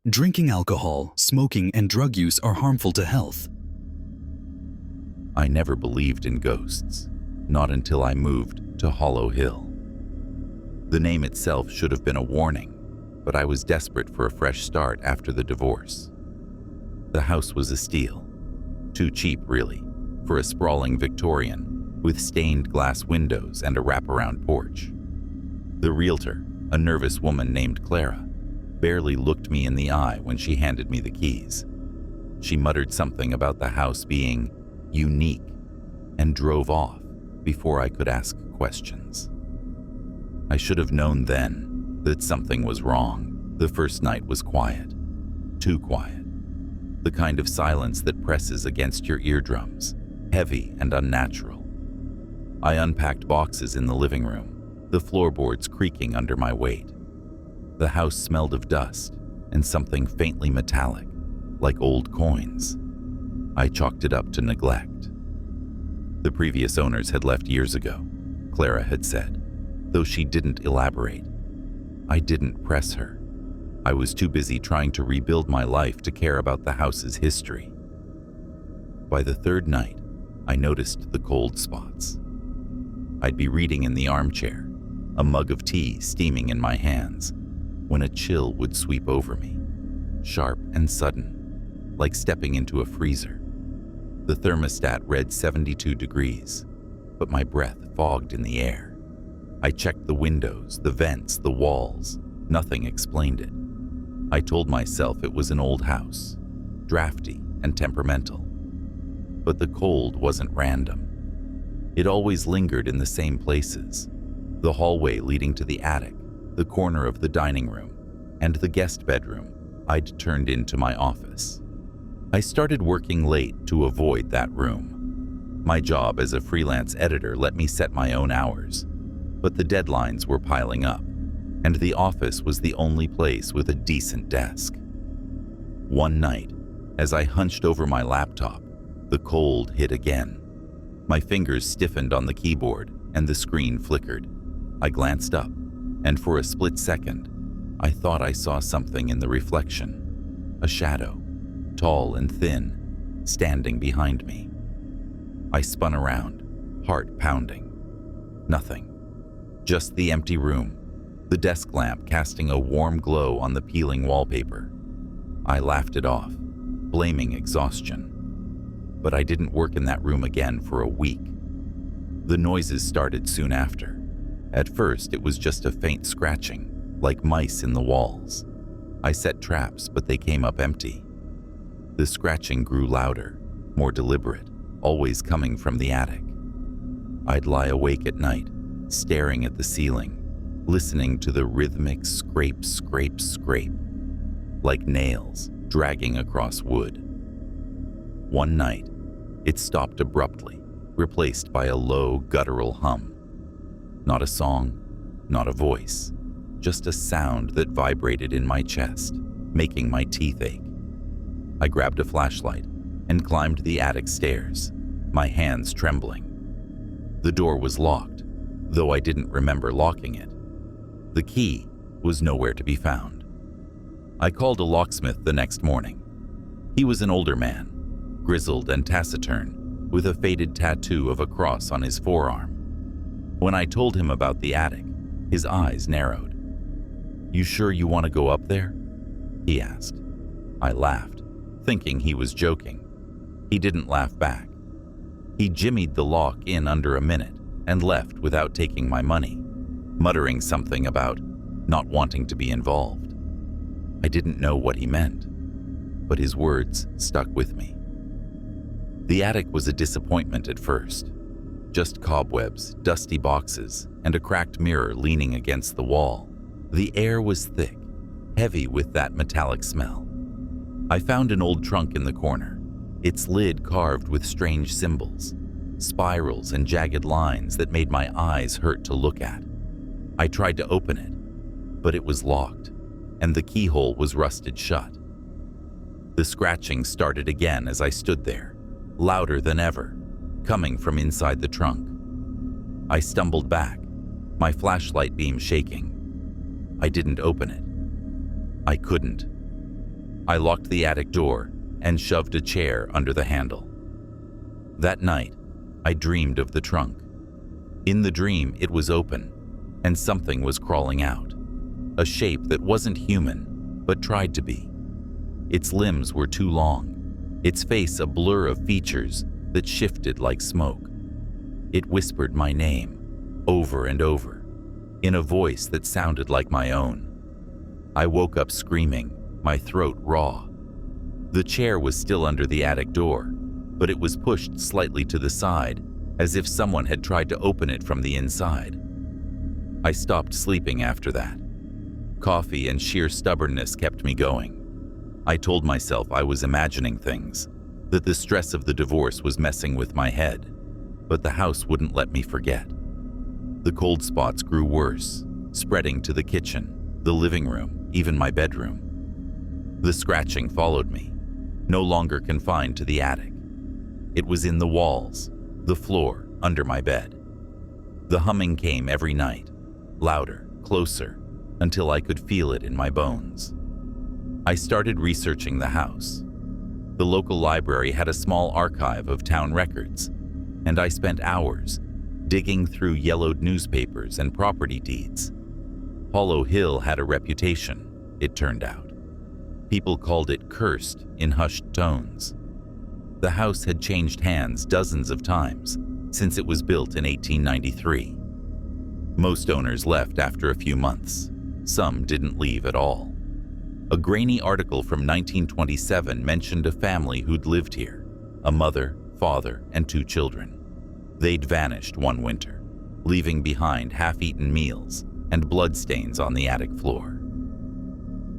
Drinking alcohol, smoking, and drug use are harmful to health. I never believed in ghosts, not until I moved to Hollow Hill. The name itself should have been a warning, but I was desperate for a fresh start after the divorce. The house was a steal. Too cheap, really, for a sprawling Victorian with stained glass windows and a wraparound porch. The realtor, a nervous woman named Clara, barely looked me in the eye when she handed me the keys. She muttered something about the house being unique and drove off before I could ask questions. I should have known then that something was wrong. The first night was quiet, too quiet. The kind of silence that presses against your eardrums, heavy and unnatural. I unpacked boxes in the living room, the floorboards creaking under my weight. The house smelled of dust and something faintly metallic, like old coins. I chalked it up to neglect. The previous owners had left years ago, Clara had said, though she didn't elaborate. I didn't press her. I was too busy trying to rebuild my life to care about the house's history. By the third night, I noticed the cold spots. I'd be reading in the armchair, a mug of tea steaming in my hands, when a chill would sweep over me, sharp and sudden, like stepping into a freezer. The thermostat read 72 degrees, but my breath fogged in the air. I checked the windows, the vents, the walls. Nothing explained it. I told myself it was an old house, drafty and temperamental. But the cold wasn't random. It always lingered in the same places: the hallway leading to the attic, the corner of the dining room, and the guest bedroom I'd turned into my office. I started working late to avoid that room. My job as a freelance editor let me set my own hours, but the deadlines were piling up, and the office was the only place with a decent desk. One night, as I hunched over my laptop, the cold hit again. My fingers stiffened on the keyboard, and the screen flickered. I glanced up, and for a split second, I thought I saw something in the reflection. A shadow, tall and thin, standing behind me. I spun around, heart pounding. Nothing. Just the empty room, the desk lamp casting a warm glow on the peeling wallpaper. I laughed it off, blaming exhaustion. But I didn't work in that room again for a week. The noises started soon after. At first, it was just a faint scratching, like mice in the walls. I set traps, but they came up empty. The scratching grew louder, more deliberate, always coming from the attic. I'd lie awake at night, staring at the ceiling, listening to the rhythmic scrape, scrape, scrape, like nails dragging across wood. One night, it stopped abruptly, replaced by a low, guttural hum. Not a song, not a voice, just a sound that vibrated in my chest, making my teeth ache. I grabbed a flashlight and climbed the attic stairs, my hands trembling. The door was locked, though I didn't remember locking it. The key was nowhere to be found. I called a locksmith the next morning. He was an older man, grizzled and taciturn, with a faded tattoo of a cross on his forearm. When I told him about the attic, his eyes narrowed. "You sure you want to go up there?" he asked. I laughed, thinking he was joking. He didn't laugh back. He jimmied the lock in under a minute and left without taking my money, muttering something about not wanting to be involved. I didn't know what he meant, but his words stuck with me. The attic was a disappointment at first. Just cobwebs, dusty boxes, and a cracked mirror leaning against the wall. The air was thick, heavy with that metallic smell. I found an old trunk in the corner, its lid carved with strange symbols, spirals and jagged lines that made my eyes hurt to look at. I tried to open it, but it was locked, and the keyhole was rusted shut. The scratching started again as I stood there, louder than ever, coming from inside the trunk. I stumbled back, my flashlight beam shaking. I didn't open it. I couldn't. I locked the attic door and shoved a chair under the handle. That night, I dreamed of the trunk. In the dream, it was open, and something was crawling out. A shape that wasn't human, but tried to be. Its limbs were too long, its face a blur of features that shifted like smoke. It whispered my name, over and over, in a voice that sounded like my own. I woke up screaming, my throat raw. The chair was still under the attic door, but it was pushed slightly to the side, as if someone had tried to open it from the inside. I stopped sleeping after that. Coffee and sheer stubbornness kept me going. I told myself I was imagining things, that the stress of the divorce was messing with my head, but the house wouldn't let me forget. The cold spots grew worse, spreading to the kitchen, the living room, even my bedroom. The scratching followed me, no longer confined to the attic. It was in the walls, the floor, under my bed. The humming came every night, louder, closer, until I could feel it in my bones. I started researching the house. The local library had a small archive of town records, and I spent hours digging through yellowed newspapers and property deeds. Hollow Hill had a reputation, it turned out. People called it cursed in hushed tones. The house had changed hands dozens of times since it was built in 1893. Most owners left after a few months. Some didn't leave at all. A grainy article from 1927 mentioned a family who'd lived here, a mother, father, and 2 children. They'd vanished one winter, leaving behind half-eaten meals and bloodstains on the attic floor.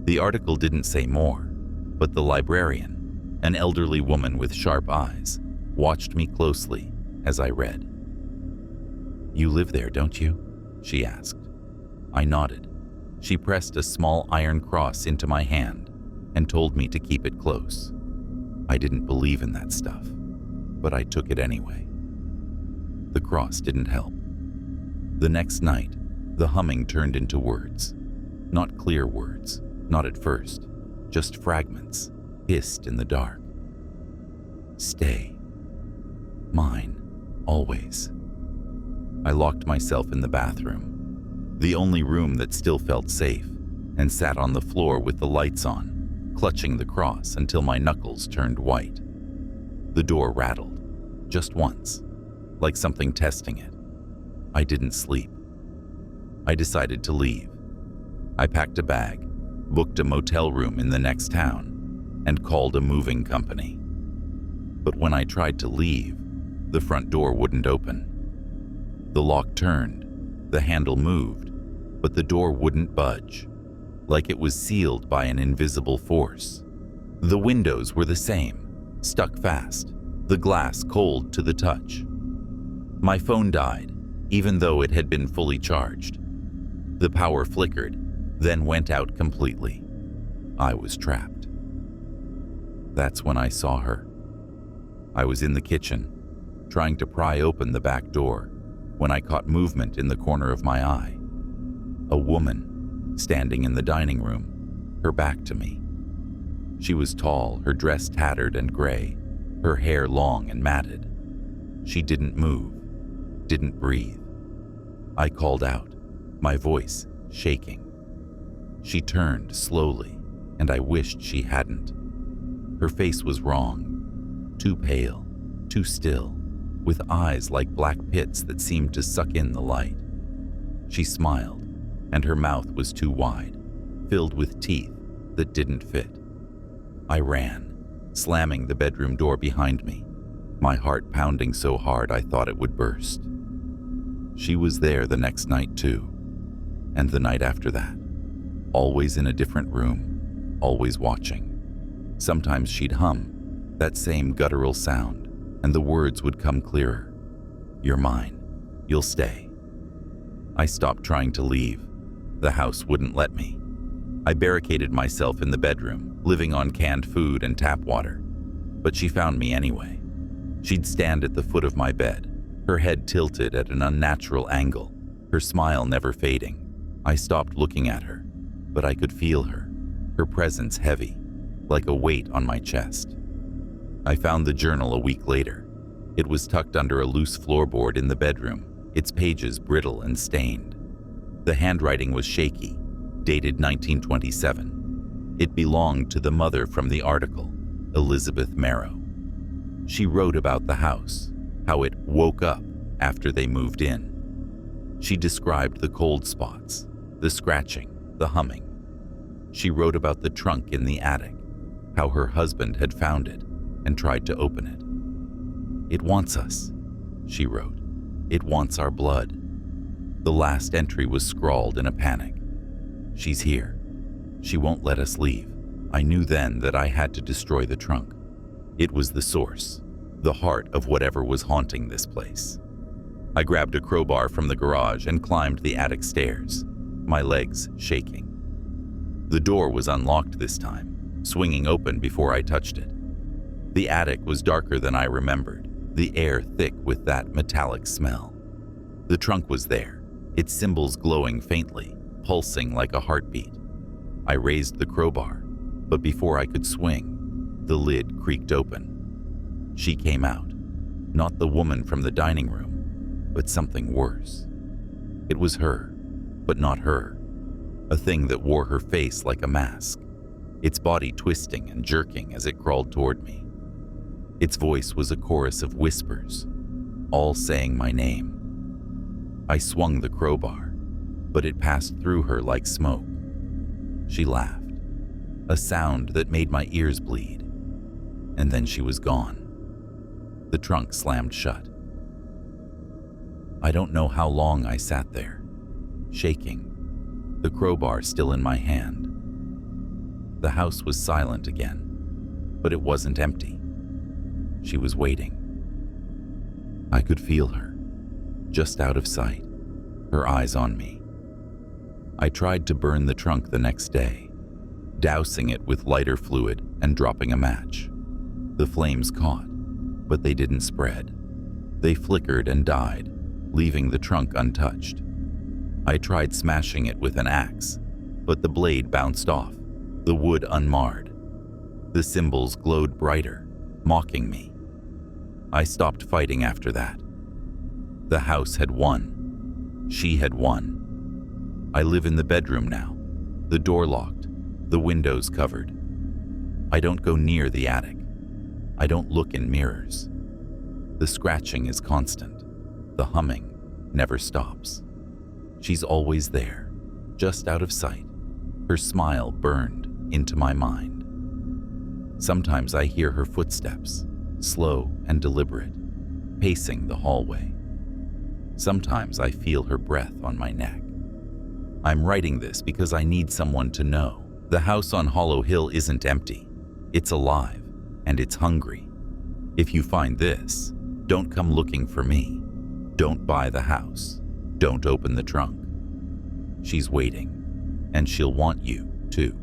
The article didn't say more, but the librarian, an elderly woman with sharp eyes, watched me closely as I read. "You live there, don't you?" she asked. I nodded. She pressed a small iron cross into my hand and told me to keep it close. I didn't believe in that stuff, but I took it anyway. The cross didn't help. The next night, the humming turned into words. Not clear words, not at first, just fragments, hissed in the dark. Stay. Mine, always. I locked myself in the bathroom, the only room that still felt safe, and sat on the floor with the lights on, clutching the cross until my knuckles turned white. The door rattled, just once, like something testing it. I didn't sleep. I decided to leave. I packed a bag, booked a motel room in the next town, and called a moving company. But when I tried to leave, the front door wouldn't open. The lock turned, the handle moved, but the door wouldn't budge, like it was sealed by an invisible force. The windows were the same, stuck fast, the glass cold to the touch. My phone died, even though it had been fully charged. The power flickered, then went out completely. I was trapped. That's when I saw her. I was in the kitchen, trying to pry open the back door, when I caught movement in the corner of my eye. A woman, standing in the dining room, her back to me. She was tall, her dress tattered and gray, her hair long and matted. She didn't move, didn't breathe. I called out, my voice shaking. She turned slowly, and I wished she hadn't. Her face was wrong, too pale, too still, with eyes like black pits that seemed to suck in the light. She smiled, and her mouth was too wide, filled with teeth that didn't fit. I ran, slamming the bedroom door behind me, my heart pounding so hard I thought it would burst. She was there the next night too, and the night after that, always in a different room, always watching. Sometimes she'd hum, that same guttural sound, and the words would come clearer. "You're mine. You'll stay." I stopped trying to leave. The house wouldn't let me. I barricaded myself in the bedroom, living on canned food and tap water. But she found me anyway. She'd stand at the foot of my bed, her head tilted at an unnatural angle, her smile never fading. I stopped looking at her, but I could feel her presence heavy, like a weight on my chest. I found the journal a week later. It was tucked under a loose floorboard in the bedroom, its pages brittle and stained. The handwriting was shaky, dated 1927. It belonged to the mother from the article, Elizabeth Marrow. She wrote about the house, how it woke up after they moved in. She described the cold spots, the scratching, the humming. She wrote about the trunk in the attic, how her husband had found it and tried to open it. "It wants us," she wrote. "It wants our blood." The last entry was scrawled in a panic. "She's here. She won't let us leave." I knew then that I had to destroy the trunk. It was the source, the heart of whatever was haunting this place. I grabbed a crowbar from the garage and climbed the attic stairs, my legs shaking. The door was unlocked this time, swinging open before I touched it. The attic was darker than I remembered, the air thick with that metallic smell. The trunk was there, its symbols glowing faintly, pulsing like a heartbeat. I raised the crowbar, but before I could swing, the lid creaked open. She came out, not the woman from the dining room, but something worse. It was her, but not her. A thing that wore her face like a mask, its body twisting and jerking as it crawled toward me. Its voice was a chorus of whispers, all saying my name. I swung the crowbar, but it passed through her like smoke. She laughed, a sound that made my ears bleed, and then she was gone. The trunk slammed shut. I don't know how long I sat there, shaking, the crowbar still in my hand. The house was silent again, but it wasn't empty. She was waiting. I could feel her, just out of sight, her eyes on me. I tried to burn the trunk the next day, dousing it with lighter fluid and dropping a match. The flames caught, but they didn't spread. They flickered and died, leaving the trunk untouched. I tried smashing it with an axe, but the blade bounced off, the wood unmarred. The symbols glowed brighter, mocking me. I stopped fighting after that. The house had won. She had won. I live in the bedroom now, the door locked, the windows covered. I don't go near the attic. I don't look in mirrors. The scratching is constant. The humming never stops. She's always there, just out of sight. Her smile burned into my mind. Sometimes I hear her footsteps, slow and deliberate, pacing the hallway. Sometimes I feel her breath on my neck. I'm writing this because I need someone to know. The house on Hollow Hill isn't empty. It's alive, and it's hungry. If you find this, don't come looking for me. Don't buy the house. Don't open the trunk. She's waiting, and she'll want you too.